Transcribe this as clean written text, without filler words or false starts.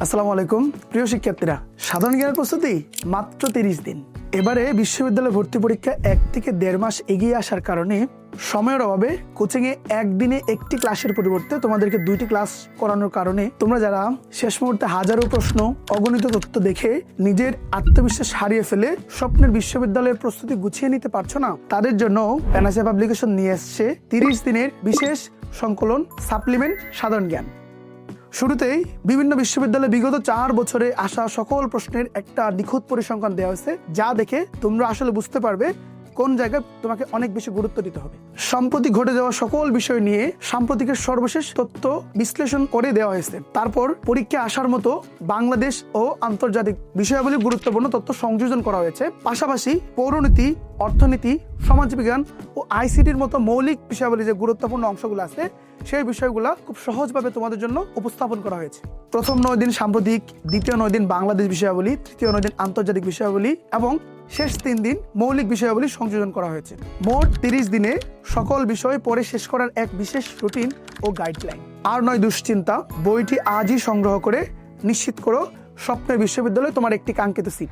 আসসালামু আলাইকুম প্রিয় শিক্ষার্থীরা, সাধারণ জ্ঞানের প্রস্তুতি মাত্র 30 দিন। এবারে বিশ্ববিদ্যালয় ভর্তি পরীক্ষা 1 থেকে 1.5 মাস এগিয়ে আসার কারণে সময়ের অভাবে কোচিংয়ে একদিনে একটি ক্লাসের পরিবর্তে তোমাদেরকে 2টি ক্লাস করানোর কারণে তোমরা যারা শেষ মুহূর্তে হাজারো প্রশ্ন, অগণিত তথ্য দেখে নিজের আত্মবিশ্বাস হারিয়ে ফেলে স্বপ্নের বিশ্ববিদ্যালয়ের প্রস্তুতি গুছিয়ে নিতে পারছো না, তাদের জন্য প্যানাসিয়া পাবলিকেশন নিয়ে এসছে 30 দিনের বিশেষ সংকলন সাপ্লিমেন্ট সাধারণ জ্ঞান। শুরুতেই বিভিন্ন বিশ্ববিদ্যালয়ে বিগত 4 বছরে আসা সকল প্রশ্নের একটা নিখুঁত পরিসংখ্যান দেওয়া হয়েছে, যা দেখে তোমরা আসলে বুঝতে পারবে কোন জায়গায় তোমাকে অনেক বেশি গুরুত্ব দিতে হবে। সম্প্রতি ঘটে যাওয়া সকল বিষয় নিয়ে সাম্প্রতিকের সর্বশেষ তথ্য বিশ্লেষণ করে দেওয়া হয়েছে। তারপর পরীক্ষা আসার মতো বাংলাদেশ ও আন্তর্জাতিক বিষয়াবলী গুরুত্বপূর্ণ তথ্য সংযোজন করা হয়েছে। পাশাপাশি পৌরনীতি, অর্থনীতি, সমাজবিজ্ঞান ও আইসিটির মতো মৌলিক বিষয়াবলী যে গুরুত্বপূর্ণ অংশগুলো আছে সেই বিষয়গুলো খুব সহজভাবে তোমাদের জন্য উপস্থাপন করা হয়েছে। প্রথম 9 দিন সাম্প্রতিক, দ্বিতীয় 9 দিন বাংলাদেশ বিষয়াবলী, তৃতীয় 9 দিন আন্তর্জাতিক বিষয়াবলী এবং শেষ 3 দিন মৌলিক বিষয়াবলী সংযোজন করা হয়েছে। মোট 30 দিনে সকল বিষয় পড়ে শেষ করার এক বিশেষ রুটিন ও গাইডলাইন। আর নয় দুশ্চিন্তা, বইটি আজই সংগ্রহ করে নিশ্চিত করো স্বপ্নের বিশ্ববিদ্যালয়ে তোমার একটি কাঙ্ক্ষিত সিট।